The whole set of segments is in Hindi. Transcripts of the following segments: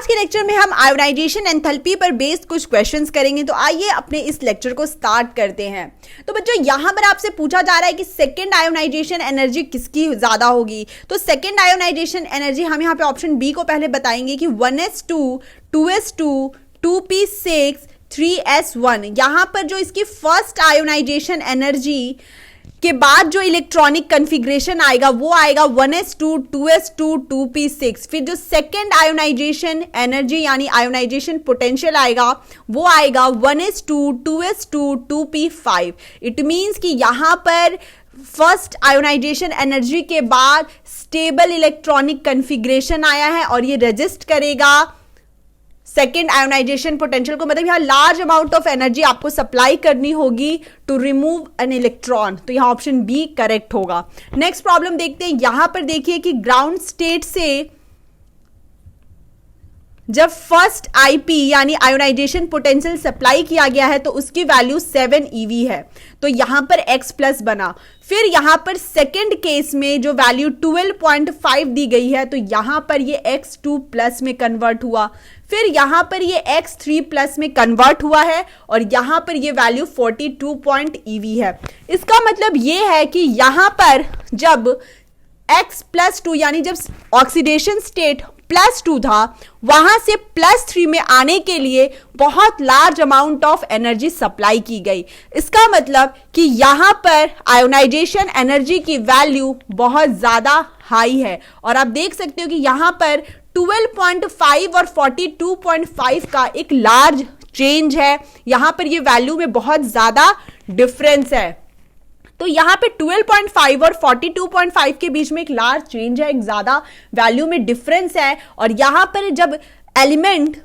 आज के लेक्चर में हम आयोनाइजेशन एंथैल्पी पर बेस्ड कुछ क्वेश्चंस करेंगे। तो आइए अपने इस लेक्चर को स्टार्ट करते हैं। तो बच्चों यहां पर आपसे पूछा जा रहा है कि सेकंड आयोनाइजेशन एनर्जी किसकी ज्यादा होगी। तो सेकंड आयोनाइजेशन एनर्जी हम यहां पे ऑप्शन बी को पहले बताएंगे कि 1s2, 2s2, 2p6, 3s1। यहां पर जो इसकी फर्स्ट आयोनाइजेशन एनर्जी के बाद जो इलेक्ट्रॉनिक कन्फिग्रेशन आएगा वो आएगा 1s2, 2s2, 2p6। फिर जो सेकेंड आयोनाइजेशन एनर्जी यानी आयोनाइजेशन पोटेंशियल आएगा वो आएगा 1s2, 2s2, 2p5। It means कि यहां पर फर्स्ट आयोनाइजेशन एनर्जी के बाद स्टेबल इलेक्ट्रॉनिक कन्फिग्रेशन आया है और ये रेजिस्ट करेगा सेकेंड आयोनाइजेशन पोटेंशियल को। मतलब यहां लार्ज अमाउंट ऑफ एनर्जी आपको सप्लाई करनी होगी टू रिमूव एन इलेक्ट्रॉन। तो यहां ऑप्शन बी करेक्ट होगा। नेक्स्ट प्रॉब्लम देखते हैं। यहां पर देखिए कि ग्राउंड स्टेट से जब फर्स्ट आईपी यानी आयोनाइजेशन पोटेंशियल सप्लाई किया गया है तो उसकी वैल्यू 7 eV है। तो यहां पर x प्लस बना। फिर यहां पर सेकेंड केस में जो वैल्यू 12.5 दी गई है तो यहां पर ये x2 प्लस में कन्वर्ट हुआ। फिर यहां पर ये x3 प्लस में कन्वर्ट हुआ है और यहां पर ये वैल्यू 42 eV है। इसका मतलब ये है कि यहां पर जब x प्लस 2 यानी जब ऑक्सीडेशन स्टेट +2 था वहां से +3 में आने के लिए बहुत large amount of energy supply की गई। इसका मतलब कि यहां पर आयोनाइजेशन एनर्जी की वैल्यू बहुत ज्यादा हाई है। और आप देख सकते हो कि यहां पर 12.5 और 42.5 का एक लार्ज चेंज है। यहां पर ये वैल्यू में बहुत ज्यादा डिफरेंस है। तो यहां पे 12.5 और 42.5 के बीच में एक लार्ज चेंज है, एक ज्यादा वैल्यू में डिफरेंस है। और यहां पर जब एलिमेंट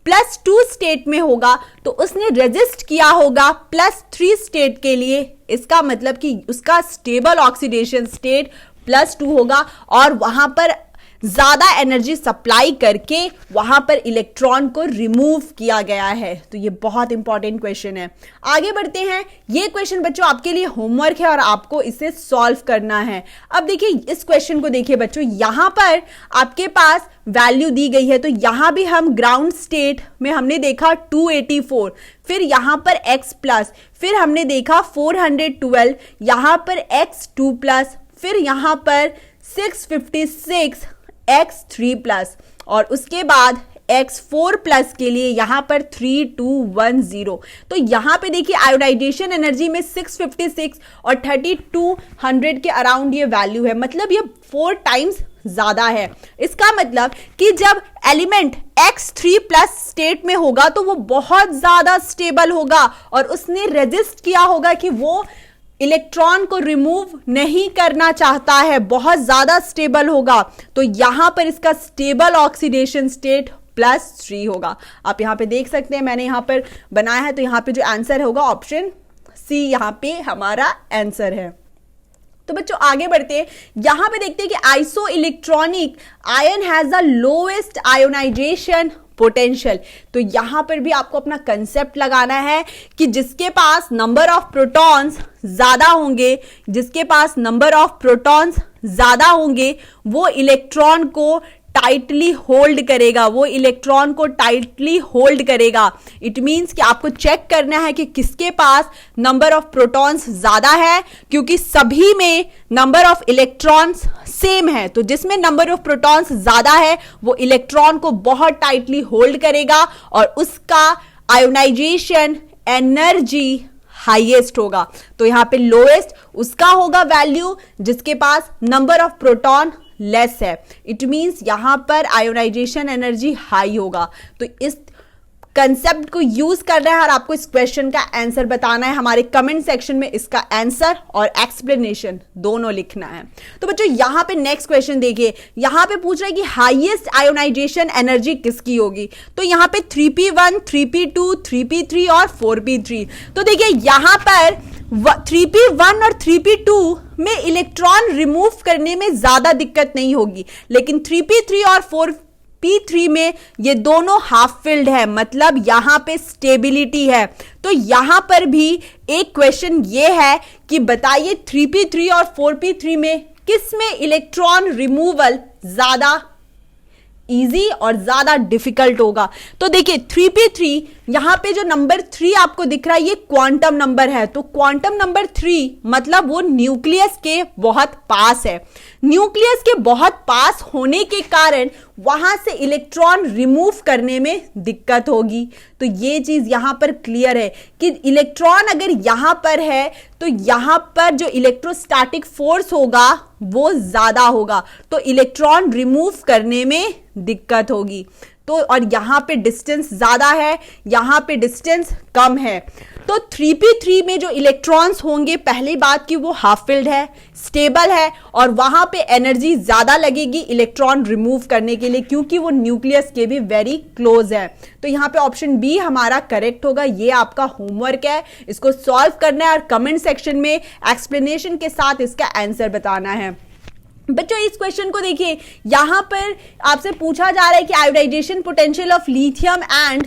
+2 स्टेट में होगा तो उसने रेजिस्ट किया होगा +3 स्टेट के लिए। इसका मतलब कि उसका स्टेबल ऑक्सीडेशन स्टेट +2 होगा और वहां पर ज्यादा एनर्जी सप्लाई करके वहां पर इलेक्ट्रॉन को रिमूव किया गया है। तो ये बहुत इंपॉर्टेंट क्वेश्चन है। आगे बढ़ते हैं। ये क्वेश्चन बच्चों आपके लिए होमवर्क है और आपको इसे सॉल्व करना है। अब देखिए इस क्वेश्चन को देखिए बच्चों, यहां पर आपके पास वैल्यू दी गई है। तो यहां भी हम ग्राउंड स्टेट में हमने देखा 284, फिर यहां पर x प्लस, फिर हमने देखा 412, यहां पर x2 प्लस, फिर यहां पर 656 x3 प्लस और उसके बाद x4 प्लस के लिए यहां पर 3210। तो यहां पे देखिए आयोनाइजेशन एनर्जी में 656 और 3200 के अराउंड ये वैल्यू है। मतलब ये 4 टाइम्स ज्यादा है। इसका मतलब कि जब एलिमेंट x3 प्लस स्टेट में होगा तो वो बहुत ज्यादा स्टेबल होगा और उसने रेजिस्ट किया होगा कि वो इलेक्ट्रॉन को रिमूव नहीं करना चाहता है, बहुत ज्यादा स्टेबल होगा। तो यहां पर इसका स्टेबल ऑक्सीडेशन स्टेट +3 होगा। आप यहां पे देख सकते हैं मैंने यहां पर बनाया है। तो यहां पे जो आंसर होगा ऑप्शन सी यहां पे हमारा आंसर है। तो बच्चों आगे बढ़ते हैं। यहां पे देखते हैं कि iso electronic ion has the lowest ionization potential. तो यहां पर भी आपको अपना कंसेप्ट लगाना है कि जिसके पास नंबर ऑफ प्रोटॉन्स ज्यादा होंगे, जिसके पास नंबर ऑफ प्रोटॉन्स ज्यादा होंगे वो इलेक्ट्रॉन को टाइटली होल्ड करेगा, वो इलेक्ट्रॉन को टाइटली होल्ड करेगा। इट मींस कि आपको चेक करना है कि किसके पास नंबर ऑफ प्रोटॉन्स ज्यादा है, क्योंकि सभी में नंबर ऑफ इलेक्ट्रॉन्स सेम है। तो जिसमें नंबर ऑफ प्रोटॉन्स ज्यादा है वो इलेक्ट्रॉन को बहुत टाइटली होल्ड करेगा और उसका आयोनाइजेशन एनर्जी हाईएस्ट होगा। तो यहां पे लोएस्ट उसका होगा वैल्यू जिसके पास नंबर ऑफ प्रोटॉन लेस है। इट मींस यहां पर आयोनाइजेशन एनर्जी हाई होगा। तो इस कंसेप्ट को यूज करना है और आपको इस क्वेश्चन का आंसर बताना है। हमारे कमेंट सेक्शन में इसका आंसर और एक्सप्लेनेशन दोनों लिखना है। तो बच्चों यहां पे नेक्स्ट क्वेश्चन देखिए। यहां पे पूछ रहा है कि हाईएस्ट आयोनाइजेशन एनर्जी किसकी होगी। तो यहां पे 3p1, 3p2, 3p3 और 4p3। तो देखिए यहां पर 3p1 और 3p2 में इलेक्ट्रॉन रिमूव करने में ज्यादा दिक्कत नहीं होगी, लेकिन 3p3 और 4p3 में ये दोनों हाफ फिल्ड है, मतलब यहां पे स्टेबिलिटी है। तो यहां पर भी एक क्वेश्चन ये है कि बताइए 3p3 और 4p3 में किस में इलेक्ट्रॉन रिमूवल ज्यादा इजी और ज्यादा डिफिकल्ट होगा। तो देखिए 3p3, यहां पे जो नंबर 3 आपको दिख रहा है ये क्वांटम नंबर है, तो क्वांटम नंबर 3 मतलब वो न्यूक्लियस के बहुत पास है। न्यूक्लियस के बहुत पास होने के कारण वहां से इलेक्ट्रॉन रिमूव करने में दिक्कत होगी। तो ये चीज यहां पर क्लियर है कि इलेक्ट्रॉन अगर यहां पर है तो यहां पर जो इलेक्ट्रोस्टैटिक फोर्स होगा वो ज्यादा होगा, तो इलेक्ट्रॉन रिमूव करने में दिक्कत होगी। तो और यहां पे डिस्टेंस ज्यादा है, यहां पे डिस्टेंस कम है। तो 3p3 में जो इलेक्ट्रॉन्स होंगे, पहली बात कि वो हाफ फिल्ड है, स्टेबल है और वहां पे एनर्जी ज्यादा लगेगी इलेक्ट्रॉन रिमूव करने के लिए, क्योंकि वो न्यूक्लियस के भी वेरी क्लोज है। तो यहां पे ऑप्शन बी हमारा करेक्ट होगा। ये आपका होमवर्क है, इसको सॉल्व करना है और कमेंट सेक्शन में एक्सप्लेनेशन के साथ इसका आंसर बताना है। बच्चों इस क्वेश्चन को देखिए, यहां पर आपसे पूछा जा रहा है कि ionization potential of lithium and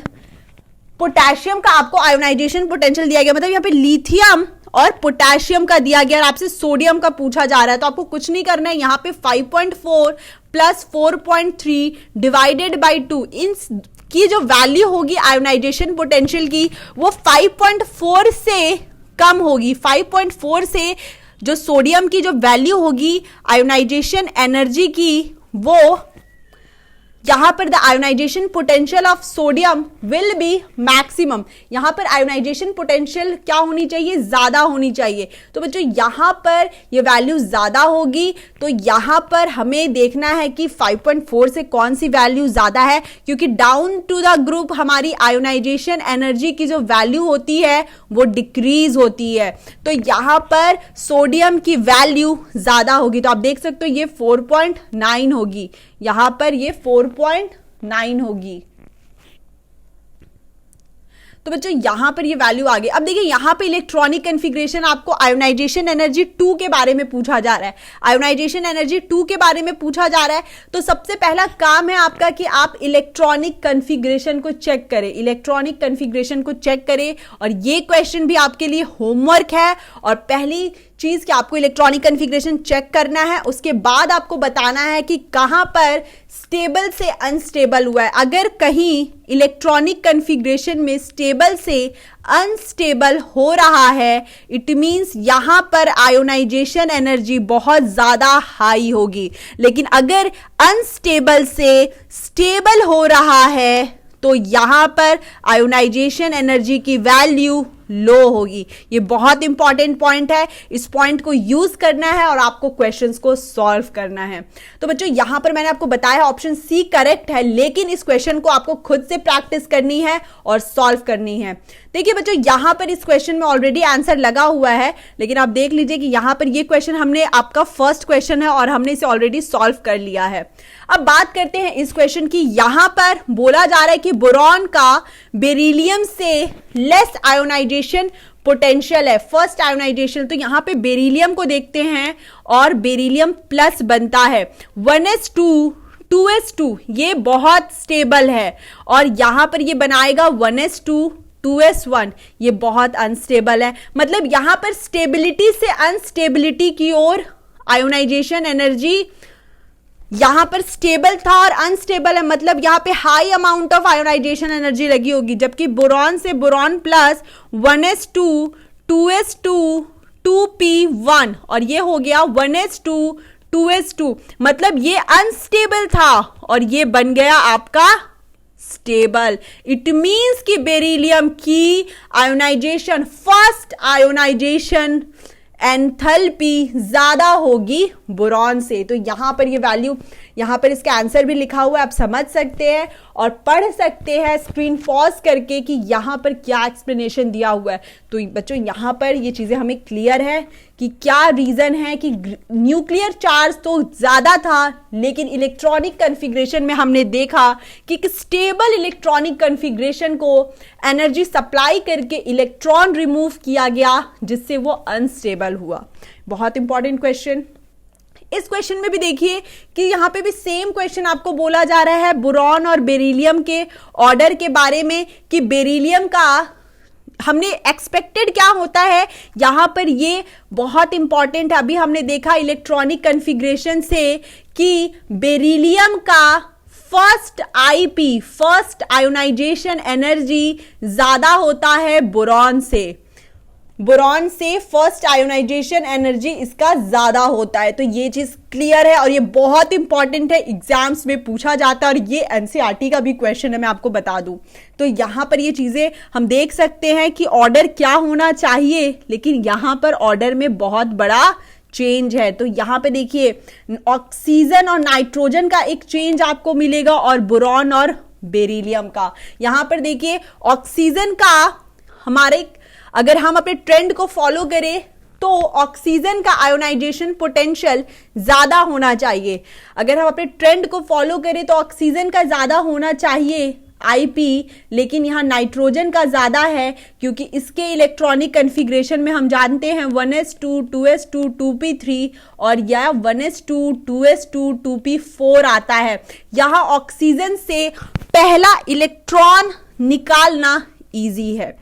potassium का आपको आयोनाइजेशन पोटेंशियल दिया गया, मतलब यहां पे लिथियम और पोटेशियम का दिया गया और आपसे सोडियम का पूछा जा रहा है। तो आपको कुछ नहीं करना है, यहां पे 5.4 प्लस 4.3 डिवाइडेड बाई 2 इन की जो वैल्यू होगी आयोनाइजेशन पोटेंशियल की वो 5.4 से कम होगी। 5.4 से जो सोडियम की जो वैल्यू होगी आयोनाइजेशन एनर्जी की, वो यहां पर the ionization potential of sodium will be maximum. यहां पर आयोनाइजेशन पोटेंशियल क्या होनी चाहिए, ज्यादा होनी चाहिए। तो बच्चों यहां पर ये वैल्यू ज्यादा होगी, तो यहां पर हमें देखना है कि 5.4 से कौन सी वैल्यू ज्यादा है, क्योंकि डाउन टू द ग्रुप हमारी आयोनाइजेशन एनर्जी की जो वैल्यू होती है वो डिक्रीज होती है। तो यहां पर सोडियम की वैल्यू ज्यादा होगी, तो आप देख सकते हो ये 4.9 होगी, यहां पर ये 4.9 होगी। तो बच्चों यहां पर ये वैल्यू आ गई। अब देखिए यहां पे इलेक्ट्रॉनिक कन्फिग्रेशन आपको आयोनाइजेशन एनर्जी 2 के बारे में पूछा जा रहा है। आयोनाइजेशन एनर्जी 2 के बारे में पूछा जा रहा है, तो सबसे पहला काम है आपका कि आप इलेक्ट्रॉनिक कन्फिग्रेशन को चेक करें, इलेक्ट्रॉनिक कन्फिग्रेशन को चेक करें। और ये क्वेश्चन भी आपके लिए होमवर्क है। और पहली चीज कि आपको इलेक्ट्रॉनिक कन्फिग्रेशन चेक करना है, उसके बाद आपको बताना है कि कहां पर स्टेबल से अनस्टेबल हुआ है। अगर कहीं इलेक्ट्रॉनिक कन्फिग्रेशन में स्टेबल से अनस्टेबल हो रहा है, इट मींस यहां पर आयोनाइजेशन एनर्जी बहुत ज्यादा हाई होगी। लेकिन अगर अनस्टेबल से स्टेबल हो रहा है तो यहां पर आयोनाइजेशन एनर्जी की वैल्यू लो होगी। ये बहुत इंपॉर्टेंट पॉइंट है, इस पॉइंट को यूज करना है और आपको क्वेश्चंस को सॉल्व करना है। तो बच्चों यहां पर मैंने आपको बताया ऑप्शन सी करेक्ट है, लेकिन इस क्वेश्चन को आपको खुद से प्रैक्टिस करनी है और सॉल्व करनी है। देखिए बच्चों यहां पर इस क्वेश्चन में ऑलरेडी आंसर लगा हुआ है, लेकिन आप देख लीजिए कि यहां पर ये क्वेश्चन हमने आपका फर्स्ट क्वेश्चन है और हमने इसे ऑलरेडी सॉल्व कर लिया है। अब बात करते हैं इस क्वेश्चन की। यहां पर बोला जा रहा है कि बोरॉन का बेरिलियम से लेस आयोनाइजेशन पोटेंशियल है, फर्स्ट आयोनाइजेशन। तो यहां पे बेरिलियम को देखते हैं और बेरिलियम प्लस बनता है 1s2 2s2, ये बहुत स्टेबल है। और यहां पर ये बनाएगा 1s2 2s1, ये बहुत अनस्टेबल है। मतलब यहां पर स्टेबिलिटी से अनस्टेबिलिटी की ओर आयोनाइजेशन एनर्जी यहां पर स्टेबल था और अनस्टेबल है, मतलब यहां पे high amount of ionisation energy लगी होगी। जबकि बोरॉन से boron plus 1s2 2s2 2p1 और ये हो गया 1s2 2s2, मतलब ये अनस्टेबल था और ये बन गया आपका स्टेबल। इट मींस कि बेरिलियम की आयोनाइजेशन, फर्स्ट आयोनाइजेशन एंथैल्पी ज्यादा होगी बोरॉन से। तो यहां पर ये वैल्यू, यहां पर इसका आंसर भी लिखा हुआ है, आप समझ सकते हैं और पढ़ सकते हैं स्क्रीन पॉज करके कि यहां पर क्या एक्सप्लेनेशन दिया हुआ है। तो बच्चों यहां पर ये चीजें हमें क्लियर है कि क्या रीजन है कि न्यूक्लियर चार्ज तो ज्यादा था, लेकिन इलेक्ट्रॉनिक कन्फिग्रेशन में हमने देखा कि स्टेबल इलेक्ट्रॉनिक कन्फिग्रेशन को एनर्जी सप्लाई करके इलेक्ट्रॉन रिमूव किया गया, जिससे वो अनस्टेबल हुआ। बहुत इंपॉर्टेंट क्वेश्चन। इस क्वेश्चन में भी देखिए कि यहां पे भी सेम क्वेश्चन आपको बोला जा रहा है बोरॉन और बेरिलियम के ऑर्डर के बारे में, कि बेरिलियम का हमने एक्सपेक्टेड क्या होता है। यहां पर ये बहुत इंपॉर्टेंट है, अभी हमने देखा इलेक्ट्रॉनिक कन्फिग्रेशन से कि बेरिलियम का first IP, first ionisation energy ज्यादा होता है बोरॉन से, बोरॉन से फर्स्ट आयोनाइजेशन एनर्जी इसका ज्यादा होता है। तो ये चीज क्लियर है और ये बहुत इंपॉर्टेंट है, एग्जाम्स में पूछा जाता है और ये एनसीईआरटी का भी क्वेश्चन है, मैं आपको बता दूं। तो यहां पर ये चीजें हम देख सकते हैं कि ऑर्डर क्या होना चाहिए, लेकिन यहां पर ऑर्डर में बहुत बड़ा चेंज है। तो यहां पे देखिए ऑक्सीजन और नाइट्रोजन का एक चेंज आपको मिलेगा और बोरॉन और बेरिलियम का। यहां पर देखिए ऑक्सीजन का हमारे, अगर हम अपने ट्रेंड को फॉलो करें तो ऑक्सीजन का आयोनाइजेशन पोटेंशियल ज्यादा होना चाहिए। अगर हम अपने ट्रेंड को फॉलो करें तो ऑक्सीजन का ज्यादा होना चाहिए आईपी, लेकिन यहां नाइट्रोजन का ज्यादा है क्योंकि इसके इलेक्ट्रॉनिक कन्फिग्रेशन में हम जानते हैं 1s2 2s2 2p3 और यह 1s2 2s2 2p4 आता है। यहां ऑक्सीजन से पहला इलेक्ट्रॉन निकालना इजी है।